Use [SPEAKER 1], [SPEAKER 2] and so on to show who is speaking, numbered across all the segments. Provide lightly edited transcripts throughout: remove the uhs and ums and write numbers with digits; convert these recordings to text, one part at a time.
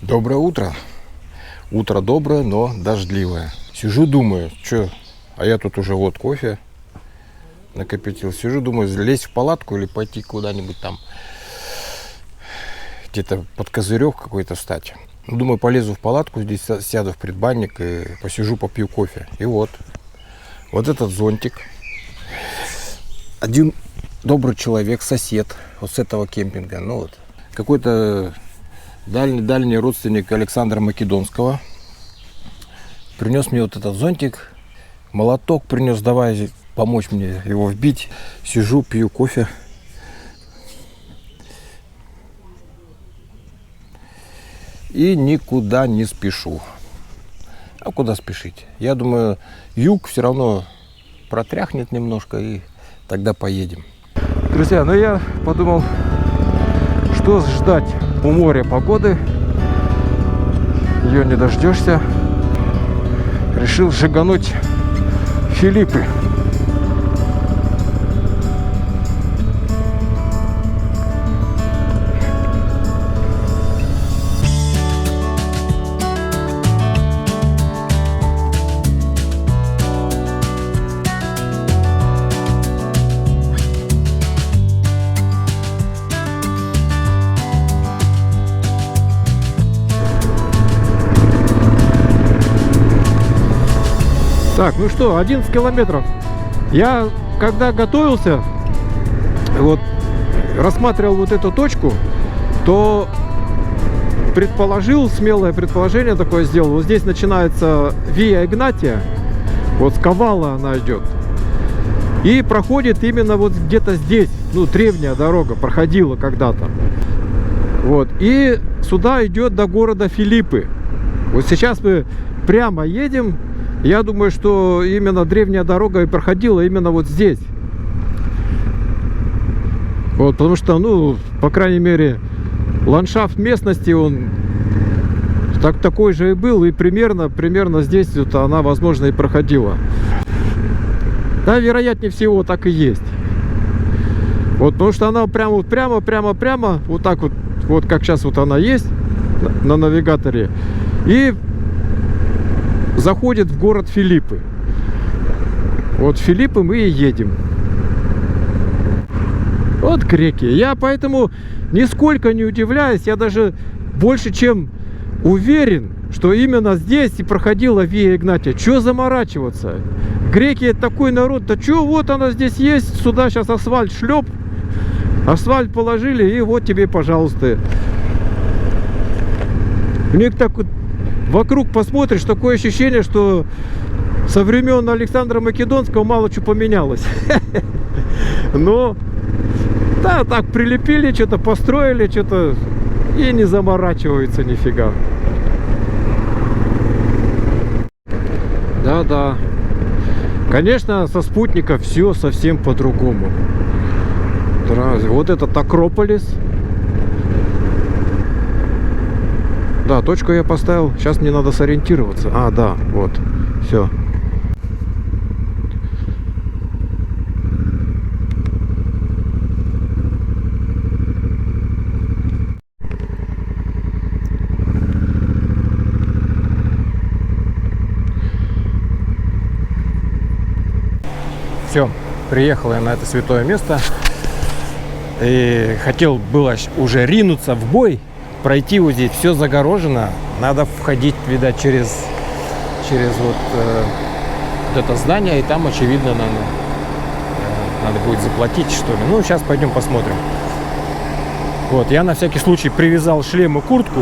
[SPEAKER 1] Доброе утро. Утро доброе, но дождливое. Сижу, думаю, что, а я тут уже вот кофе накопил. Сижу, думаю, залезть в палатку или пойти куда-нибудь там, где-то под козырек какой-то встать. Думаю, полезу в палатку, здесь сяду в предбанник и посижу, попью кофе. И вот этот зонтик. Один добрый человек, сосед вот с этого кемпинга, ну вот, какой-то дальний родственник Александра Македонского принес мне вот этот зонтик, молоток принес, давай помочь мне его вбить. Сижу, пью кофе. И никуда не спешу. А куда спешить? Я думаю, юг все равно протряхнет немножко, и тогда поедем. Друзья, я подумал, что ждать у моря погоды. Ее не дождешься. Решил шагануть в Филиппы. Так, ну что, 11 километров. Я, когда готовился, вот, рассматривал вот эту точку, то предположил, смелое предположение такое сделал. Вот здесь начинается Виа Игнатия, вот с Кавала она идет. И проходит именно вот где-то здесь, ну, древняя дорога, проходила когда-то. Вот, и сюда идет до города Филиппы. Вот сейчас мы прямо едем. Я думаю, что именно древняя дорога и проходила именно вот здесь. Вот, потому что, ну, по крайней мере, ландшафт местности, он такой же и был, и примерно здесь вот она, возможно, и проходила. Да, вероятнее всего, так и есть. Вот, потому что она прямо, вот так вот как сейчас вот она есть на навигаторе, и заходит в город Филиппы. Вот в Филиппы мы и едем. Вот греки. Я поэтому нисколько не удивляюсь. Я даже больше чем уверен, что именно здесь и проходила Виа Игнатия. Чего заморачиваться? Греки это такой народ. Да что, вот она здесь есть. Сюда сейчас асфальт шлеп. Асфальт положили, и вот тебе, пожалуйста. У них так вот вокруг посмотришь, такое ощущение, что со времен Александра Македонского мало что поменялось. Но, да, так прилепили, что-то построили, что-то и не заморачиваются нифига. Да. Конечно, со спутника все совсем по-другому. Вот этот Акрополис. Да, точку я поставил. Сейчас мне надо сориентироваться. А, да, вот. Все. Все, приехал я на это святое место. И хотел было уже ринуться в бой. Пройти вот здесь все загорожено, надо входить, видать, через вот это здание, и там, очевидно, надо будет заплатить, что ли. Ну, сейчас пойдем посмотрим. Вот, я на всякий случай привязал шлем и куртку,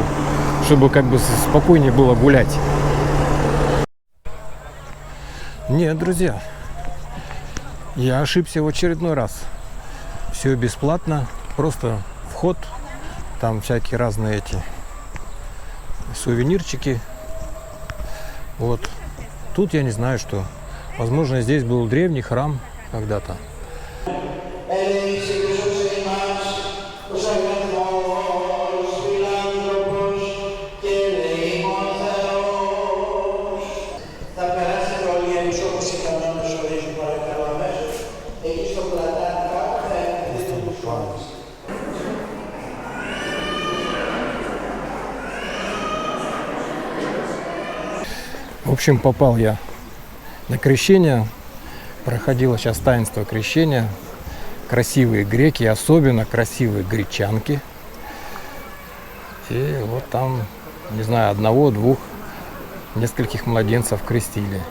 [SPEAKER 1] чтобы как бы спокойнее было гулять. Нет, друзья, я ошибся в очередной раз. Все бесплатно, просто вход. Там всякие разные эти сувенирчики. Вот. Тут я не знаю, что. Возможно, здесь был древний храм когда-то. В общем, попал я на крещение. Проходило сейчас таинство крещения. Красивые греки, особенно красивые гречанки. И вот там, не знаю, одного, двух, нескольких младенцев крестили.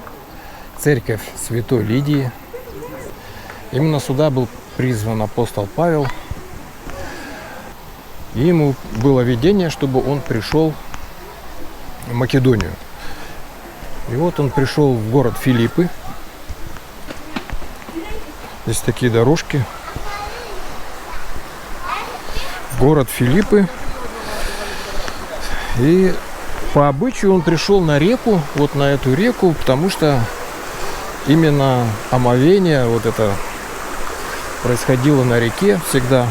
[SPEAKER 1] Церковь Святой Лидии. Именно сюда был призван апостол Павел. И ему было видение, чтобы он пришел в Македонию. И вот он пришел в город Филиппы. Здесь такие дорожки. В город Филиппы. И по обычаю он пришел на реку, вот на эту реку, потому что именно омовение вот это происходило на реке всегда.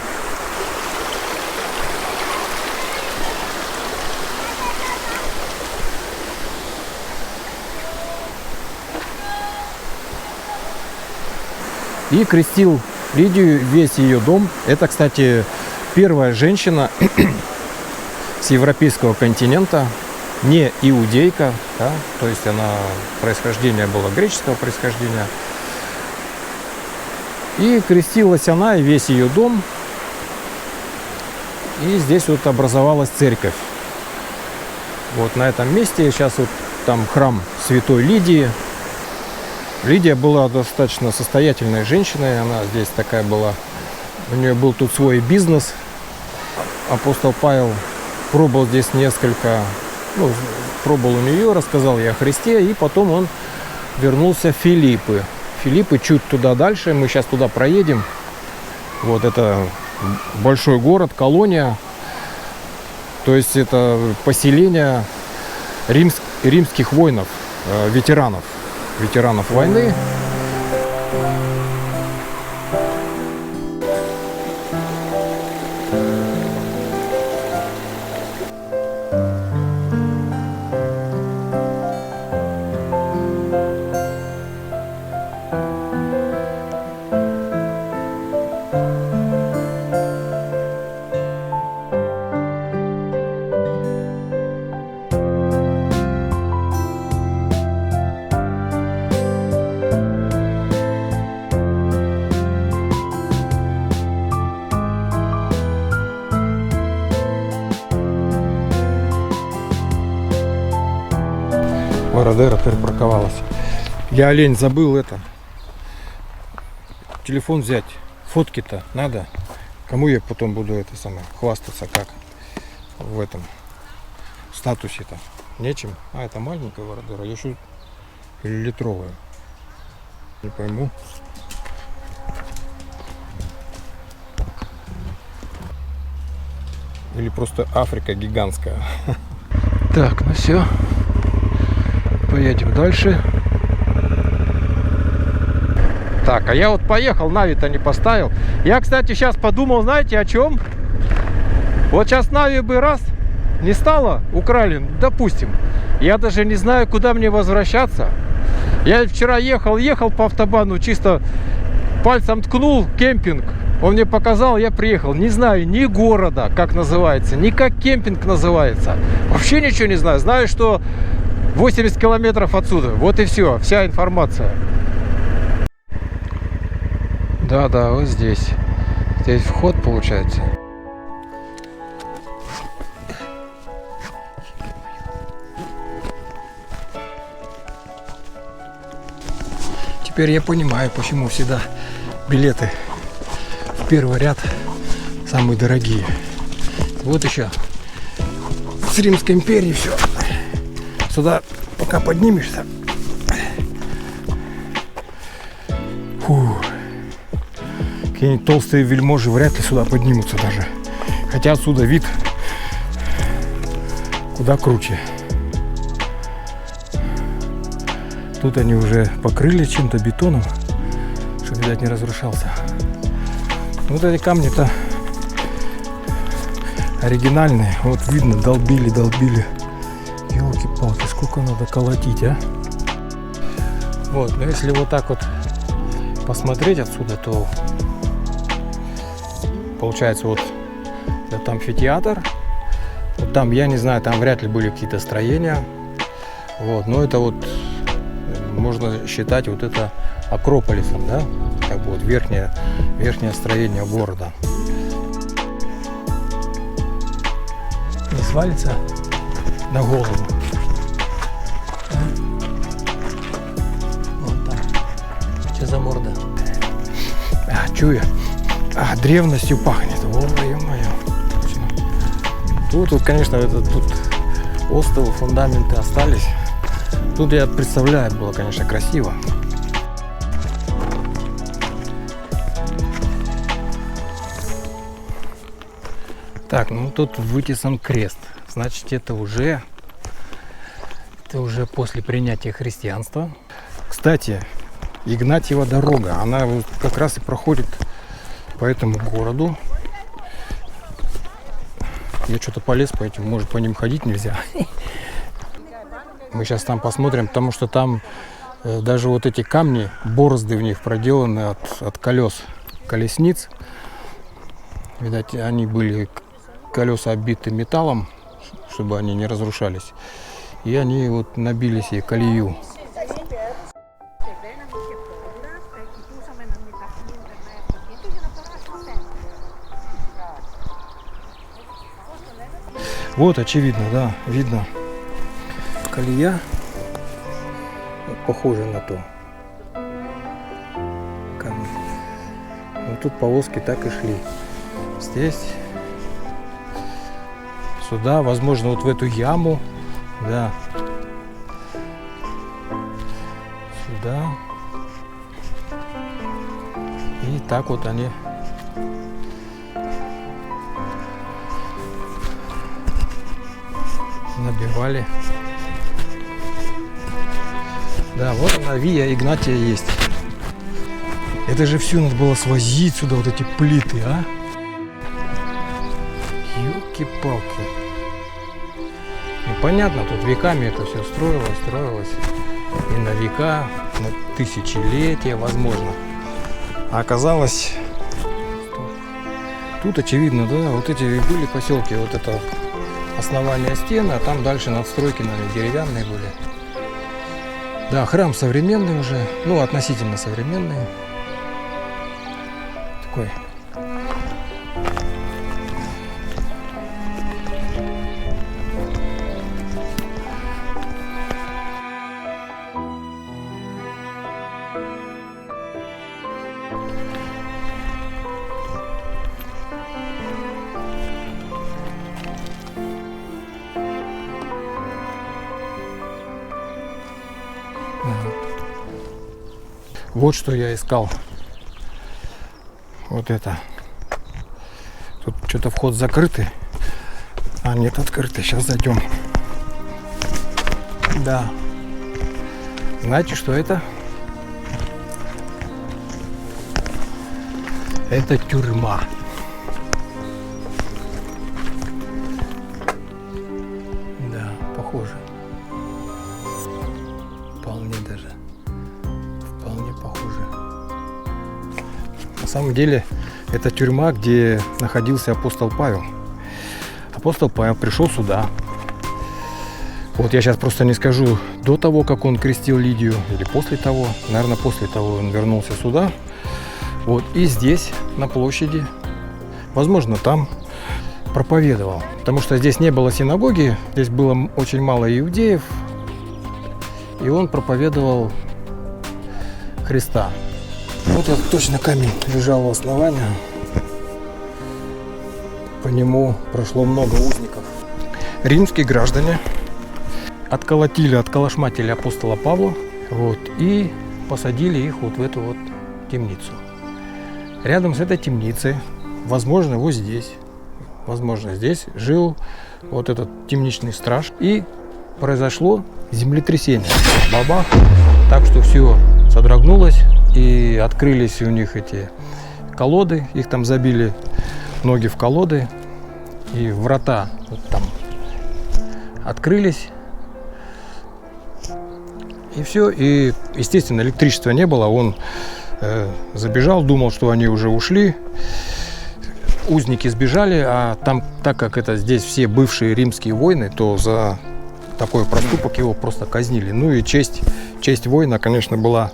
[SPEAKER 1] И крестил Лидию, весь ее дом. Это, кстати, первая женщина с европейского континента, не иудейка, да, то есть она происхождение было греческого происхождения. И крестилась она и весь ее дом. И здесь вот образовалась церковь. Вот на этом месте сейчас вот там храм Святой Лидии. Лидия была достаточно состоятельной женщиной, она здесь такая была, у нее был тут свой бизнес. Апостол Павел пробовал здесь пробовал у нее, рассказал ей о Христе, и потом он вернулся в Филиппы. Филиппы чуть туда дальше, мы сейчас туда проедем. Вот это большой город, колония, то есть это поселение римских воинов, ветеранов войны. Вородера припарковалась. Я, олень, забыл телефон взять. Фотки-то надо. Кому я потом буду хвастаться, как в этом статусе-то? Нечем. А, это маленькая Вородера. Я еще или литровая. Не пойму. Или просто Африка гигантская. Так, ну все. Поедем дальше. Так, а я вот поехал, Нави-то не поставил. Я, кстати, сейчас подумал, знаете, о чем? Вот сейчас Нави бы раз не стало, украли, допустим. Я даже не знаю, куда мне возвращаться. Я вчера ехал по автобану, чисто пальцем ткнул кемпинг. Он мне показал, я приехал. Не знаю ни города, как называется, ни как кемпинг называется. Вообще ничего не знаю. Знаю, что 80 километров отсюда. Вот и все. Вся информация. Да, вот здесь. Здесь вход получается. Теперь я понимаю, почему всегда билеты в первый ряд самые дорогие. Вот еще с Римской империи все. Сюда пока поднимешься. Фу. Какие-нибудь толстые вельможи вряд ли сюда поднимутся даже. Хотя отсюда вид куда круче. Тут они уже покрыли чем-то, бетоном, чтобы, видать, не разрушался. Вот эти камни-то оригинальные. Вот видно, долбили. Елки-палки, сколько надо колотить, а? Вот, но если вот так вот посмотреть отсюда, то получается вот это амфитеатр. Вот там, я не знаю, там вряд ли были какие-то строения.
[SPEAKER 2] Вот, но это вот можно считать вот это Акрополисом, да, как бы вот верхнее строение города. Не свалится на голову. Вот там. Что за морда? Чую. Древностью пахнет. О, ё-моё. Тут, конечно, тут остовы, фундаменты остались. Тут, я представляю, было, конечно, красиво. Так, ну тут вытесан крест. Значит, это уже после принятия христианства. Кстати, Игнатьева дорога, она вот как раз и проходит по этому городу. Я что-то полез по этим, может, по ним ходить нельзя. Мы сейчас там посмотрим, потому что там даже вот эти камни, борозды в них проделаны от колес колесниц. Видать, они были, колеса оббиты металлом, чтобы они не разрушались. И они вот набили себе колею. Вот, очевидно, да, видно колея, похоже на то. Но тут повозки так и шли. Здесь, сюда, возможно, вот в эту яму, да, сюда. И так вот они набивали. Да, вот она, Вия Игнатия есть. Это же все надо было свозить сюда, вот эти плиты, а? Ёлки-палки. Ну, понятно, тут веками это все строилось. И на века, на тысячелетия, возможно. А оказалось, тут очевидно, да, вот эти были поселки, вот это основание стены, а там дальше надстройки, наверное, деревянные были. Да, храм современный уже, ну, относительно современный. Такой. Вот что я искал. Вот это. Тут что-то вход закрытый. А нет, открытый. Сейчас зайдем. Да. Знаете, что это? Это тюрьма. Да, похоже. Вполне даже. Вполне похоже. На самом деле, это тюрьма, где находился апостол Павел. Апостол Павел пришел сюда. Вот я сейчас просто не скажу, до того, как он крестил Лидию, или после того. Наверное, после того он вернулся сюда. Вот, и здесь, на площади, возможно, там проповедовал. Потому что здесь не было синагоги, здесь было очень мало иудеев. И он проповедовал Христа. Вот это точно камень лежал у основания. По нему прошло много узников. Римские граждане отколошматили апостола Павла, вот, и посадили их вот в эту вот темницу. Рядом с этой темницей, возможно, вот здесь, возможно, здесь жил вот этот темничный страж. И произошло землетрясение. Бабах. Так что все содрогнулось, и открылись у них эти колоды, их там забили ноги в колоды, и врата вот там открылись. И все, и, естественно, электричества не было, он забежал, думал, что они уже ушли, узники сбежали, а там, так как это здесь все бывшие римские войны, то такой проступок, его просто казнили. Ну и честь воина, конечно, была.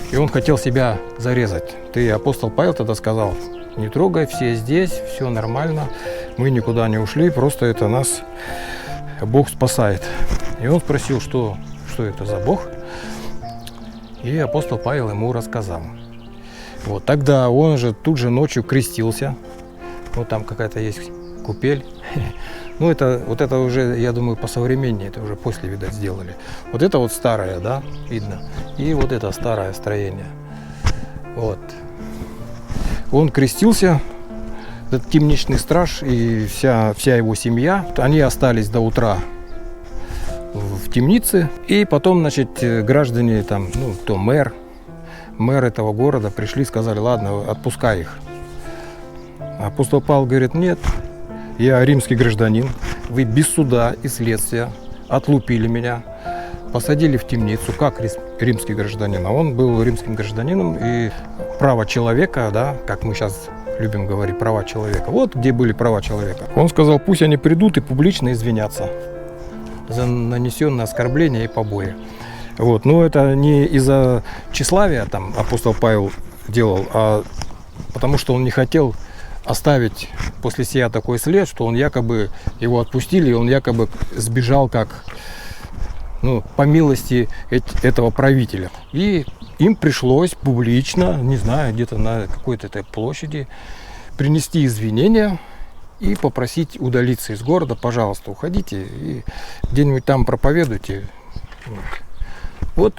[SPEAKER 2] И он хотел себя зарезать. Ты, апостол Павел, тогда сказал: не трогай, все здесь, все нормально, мы никуда не ушли, просто это нас Бог спасает. И он спросил, что это за Бог, и апостол Павел ему рассказал. Вот тогда он же тут же ночью крестился, вот там какая-то есть купель. Ну это уже, я думаю, посовременнее, это уже после, видать, сделали. Вот это вот старое, да, видно, и вот это старое строение. Вот. Он крестился, этот темничный страж и вся его семья, они остались до утра в темнице. И потом, значит, граждане, там, ну, кто мэр этого города пришли, сказали: ладно, отпускай их. Апостол Павел говорит: нет, я римский гражданин, вы без суда и следствия отлупили меня, посадили в темницу, как римский гражданин. А он был римским гражданином, и право человека, да, как мы сейчас любим говорить, права человека. Вот где были права человека. Он сказал: пусть они придут и публично извинятся за нанесенное оскорбление и побои. Вот. Но это не из-за тщеславия там апостол Павел делал, а потому что он не хотел оставить после себя такой след, что он якобы, его отпустили, и он якобы сбежал как, ну, по милости этого правителя. И им пришлось публично, не знаю, где-то на какой-то этой площади принести извинения и попросить удалиться из города. Пожалуйста, уходите и где-нибудь там проповедуйте. Вот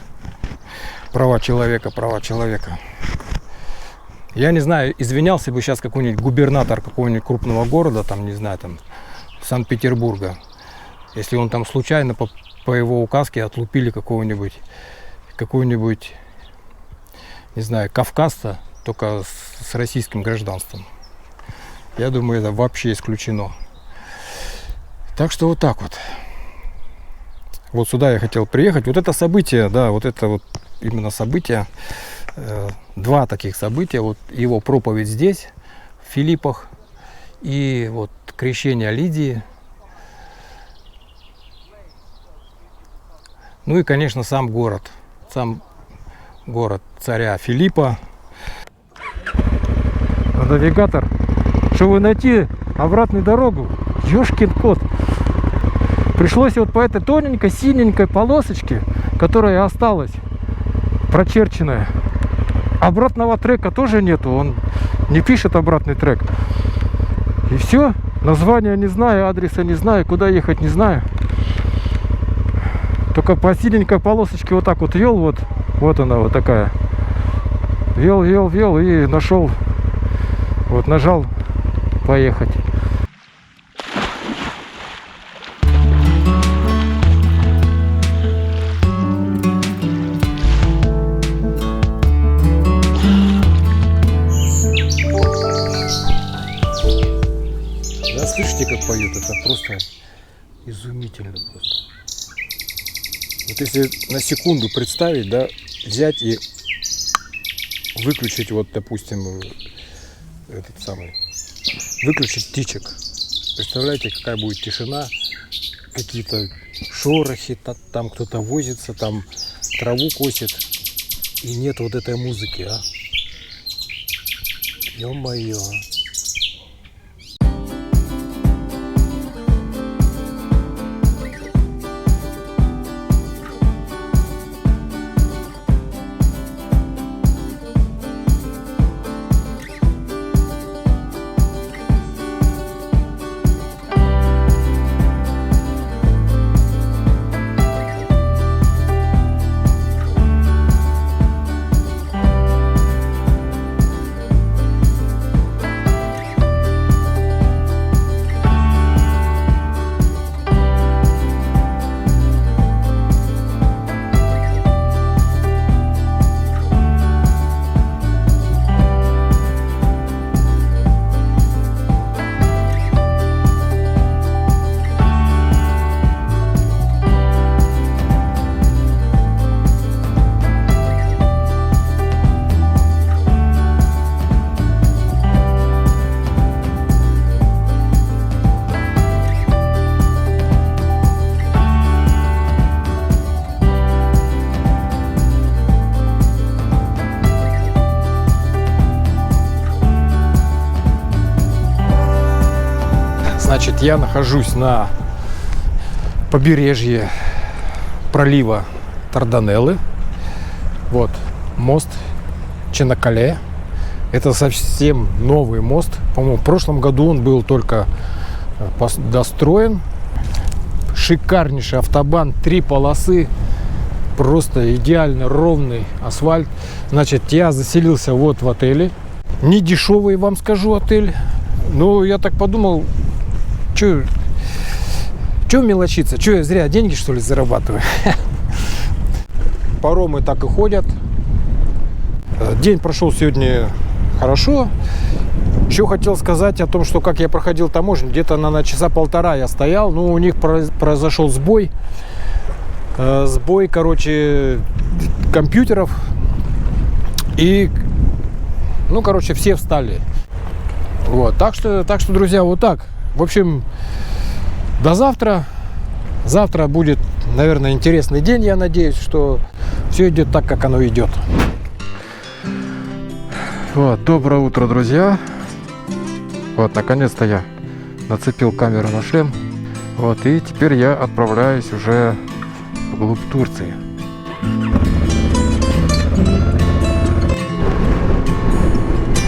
[SPEAKER 2] права человека, права человека. Я не знаю, извинялся бы сейчас какой-нибудь губернатор какого-нибудь крупного города, там, не знаю, там, Санкт-Петербурга, если он там случайно по его указке отлупили какого-нибудь, не знаю, кавказца, только с российским гражданством. Я думаю, это вообще исключено. Так что вот так вот. Вот сюда я хотел приехать. Вот это событие, да, вот это вот именно событие, два таких события. Вот его проповедь здесь, в Филиппах, и вот крещение Лидии. Ну и, конечно, сам город царя Филиппа.
[SPEAKER 1] Навигатор, чтобы найти обратную дорогу, ёшкин кот, пришлось вот по этой тоненькой синенькой полосочке, которая осталась, прочерченная. Обратного трека тоже нету, он не пишет обратный трек. И все, названия не знаю, адреса не знаю, куда ехать не знаю. Только по синенькой полосочке вот так вот вел, вот она вот такая. Вел и нашел. Вот нажал поехать.
[SPEAKER 2] Да, слышите, как поют? Это просто изумительно просто. Вот если на секунду представить, да, взять и выключить, вот, допустим, этот самый, выключить птичек. Представляете, какая будет тишина, какие-то шорохи, там кто-то возится, там траву косит, и нет вот этой музыки, а? Ё-моё! Значит, я нахожусь на побережье пролива Дарданеллы. Вот мост Чанаккале. Это совсем новый мост. По-моему, в прошлом году он был только достроен. Шикарнейший автобан, 3 полосы. Просто идеально ровный асфальт. Значит, я заселился вот в отеле. Не дешевый, вам скажу, отель. Но я так подумал, что мелочиться? Что я зря деньги, что ли, зарабатываю? Паромы так и ходят. День прошел сегодня хорошо. Еще хотел сказать о том, что как я проходил таможню, где-то на часа полтора я стоял. Ну, у них произошел сбой. Сбой, короче, компьютеров. И, ну, короче, все встали. Вот, так что, друзья, вот так. В общем, до завтра. Завтра будет, наверное, интересный день. Я надеюсь, что все идет так, как оно идет.
[SPEAKER 1] Вот, доброе утро, друзья. Вот, наконец-то я нацепил камеру на шлем. Вот, и теперь я отправляюсь уже вглубь Турции.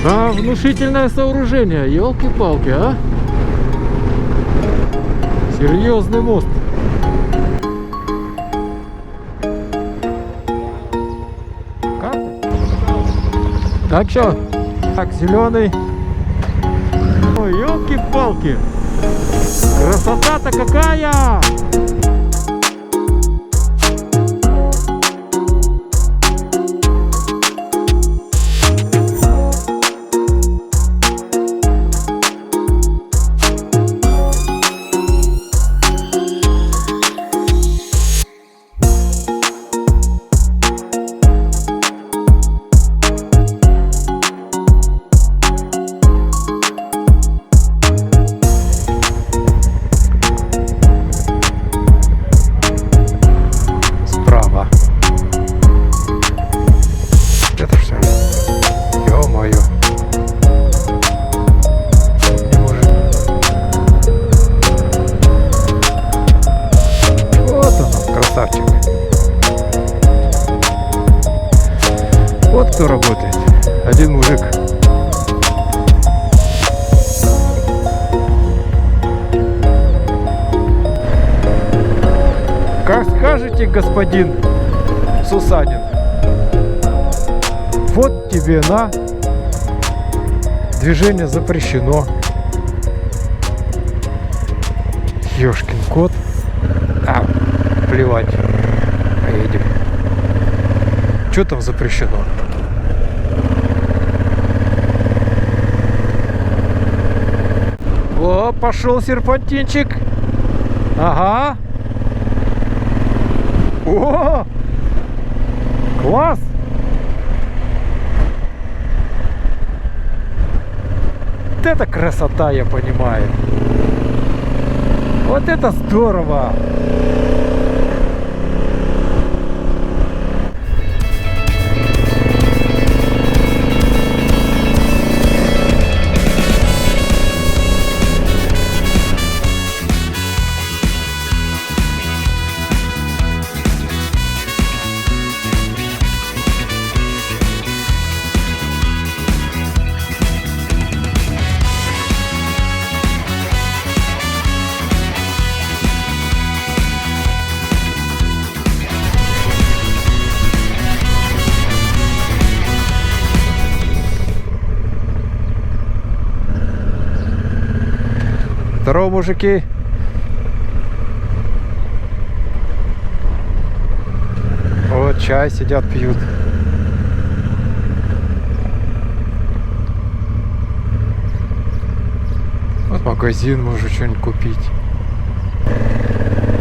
[SPEAKER 1] Да, внушительное сооружение, елки-палки, а? Серьезный мост. Как? Так что? Так, зеленый. Ой, елки-палки. Красота-то какая! Вот кто работает. Один мужик. Как скажете, господин Сусанин. Вот тебе на. Движение запрещено. Ёшкин кот. А, плевать. Поедем. Что там запрещено? О, пошел серпантинчик. Ага. О! Класс! Вот это красота, я понимаю. Вот это здорово! Здорово, мужики. Вот чай сидят, пьют. Вот магазин, может что-нибудь купить.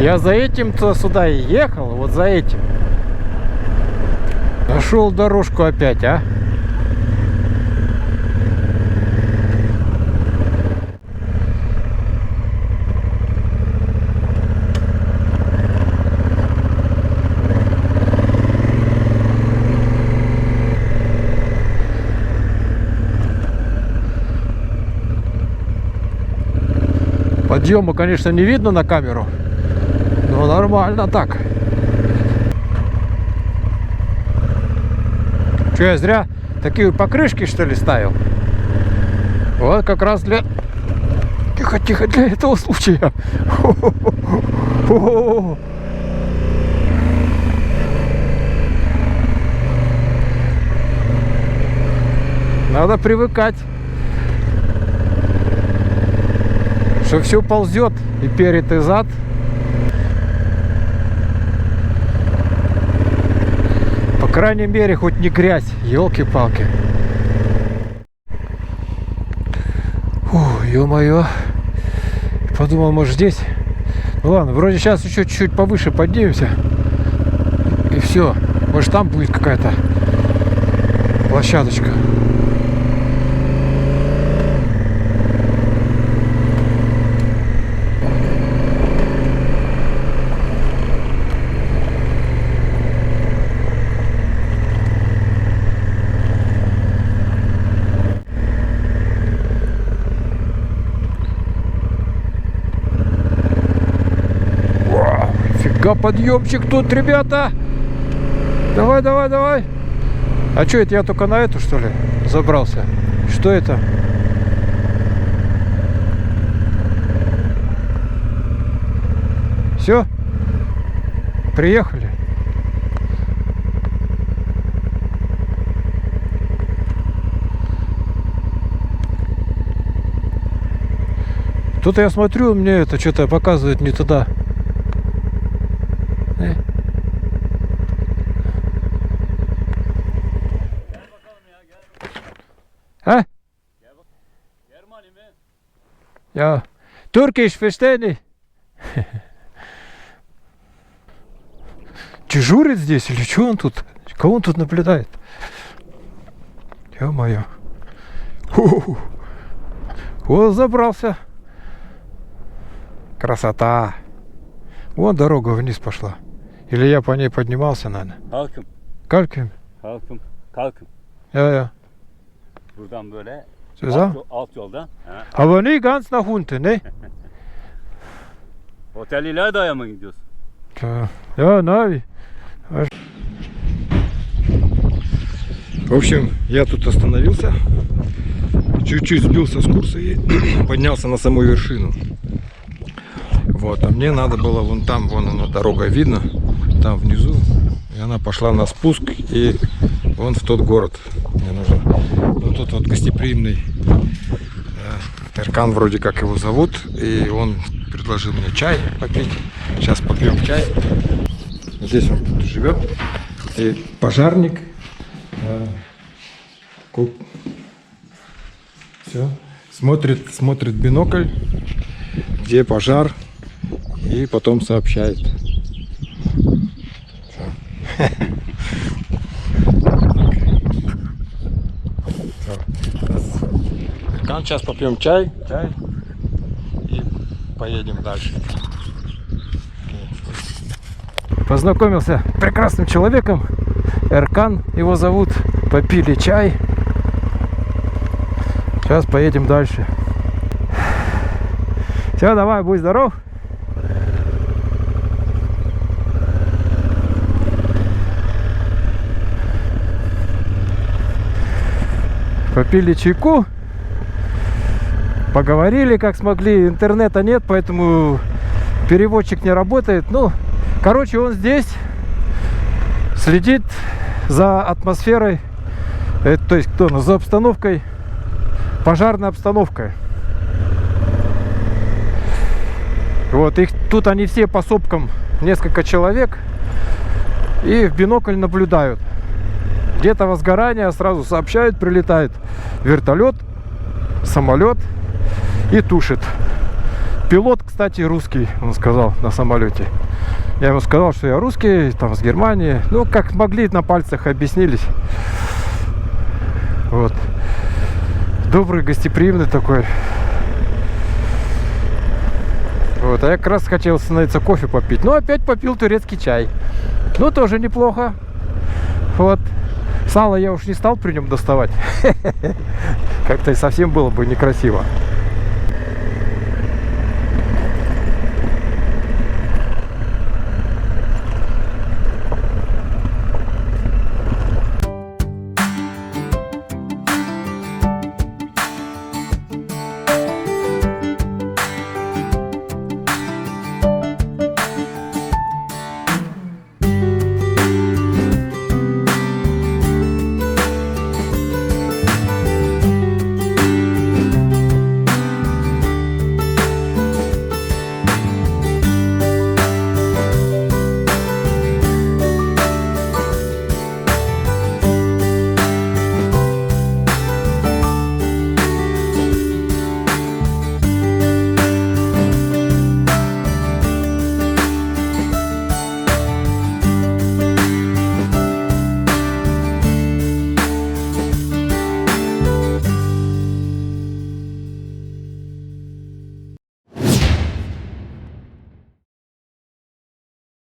[SPEAKER 1] Я за этим-то сюда и ехал, вот за этим. Нашел дорожку опять, а? Подъема, конечно, не видно на камеру, но нормально так. Что, я зря такие покрышки, что ли, ставил? Вот как раз для... Тихо, тихо, для этого случая. Надо привыкать, что все ползет и перед, и зад. По крайней мере, хоть не грязь, елки-палки. Ё-моё. Подумал, может, здесь. Ну ладно, вроде сейчас еще чуть-чуть повыше поднимемся. И все. Может, там будет какая-то площадочка. Подъемчик тут, ребята. Давай, давай, давай. А что это, я только на эту, что ли, забрался? Что это? Все? Приехали. Тут я смотрю, мне это что-то показывает не туда. Ha? Ja, Türkisch verstehe nicht. Дежурит здесь или что он тут? Кого он тут наблюдает? Ё-моё. Вот забрался. Красота. Вон дорога вниз пошла. Или я по ней поднимался, наверное.
[SPEAKER 3] Kalkın.
[SPEAKER 1] Kalkın.
[SPEAKER 3] Kalkın. Kalkın.
[SPEAKER 1] Ja.
[SPEAKER 3] Buradan böyle
[SPEAKER 1] Güzel.
[SPEAKER 3] alt yoldan. Ha.
[SPEAKER 1] Aber nie ganz nach unten, ne?
[SPEAKER 3] Otel İlayda'ya mı gidiyorsun?
[SPEAKER 1] Ja, Navi. В общем, я тут остановился, чуть-чуть сбился с курса и поднялся на саму вершину. Вот, а мне надо было вон там, вон она, дорога видно, там внизу. И она пошла на спуск и вон в тот город мне нужен. Вот тут вот гостеприимный Эркан, вроде как его зовут, и он предложил мне чай попить. Сейчас попьем чай. Здесь он тут живет. И пожарник. Все. Смотрит бинокль, где пожар, и потом сообщает. Сейчас попьем чай и поедем дальше. Познакомился с прекрасным человеком. Эркан его зовут. Попили чай. Сейчас поедем дальше. Все, давай, будь здоров. Попили чайку. Поговорили как смогли. Интернета нет, поэтому переводчик не работает. Ну, короче, он здесь следит за атмосферой, то есть кто, за обстановкой, пожарной обстановкой. Вот, их тут они все по сопкам, несколько человек, и в бинокль наблюдают. Где-то возгорание, сразу сообщают, прилетает вертолет, самолет и тушит. Пилот, кстати, русский, он сказал, на самолете. Я ему сказал, что я русский, там, с Германии. Ну, как могли, на пальцах объяснились. Вот. Добрый, гостеприимный такой. Вот, а я как раз хотел остановиться кофе попить. Ну, опять попил турецкий чай. Ну, тоже неплохо. Вот. Сало я уж не стал при нем доставать. Как-то совсем было бы некрасиво.